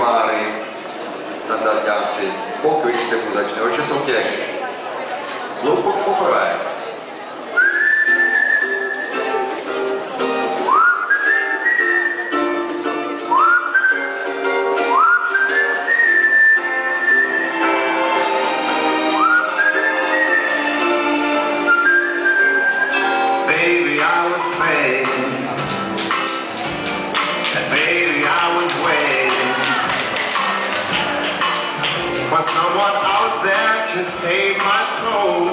primáry, standardáci, pokryť jste mu začne, vaše soutěž. Slowfox poprvé. Baby, I was praying, and baby, I was waiting for someone out there to save my soul,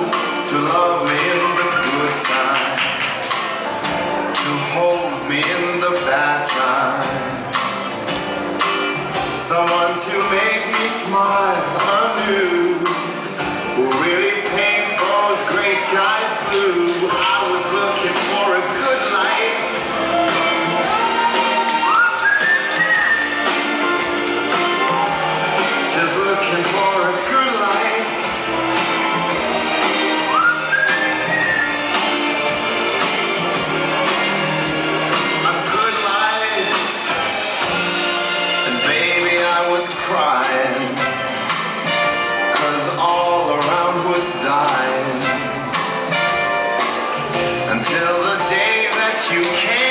to love me in the good times, to hold me in the bad times, someone to make me smile anew, who really paints those gray skies blue. I was looking for a good life, just looking for a good life. A good life. And baby, I was crying, 'cause all around was dying, until the day that you came.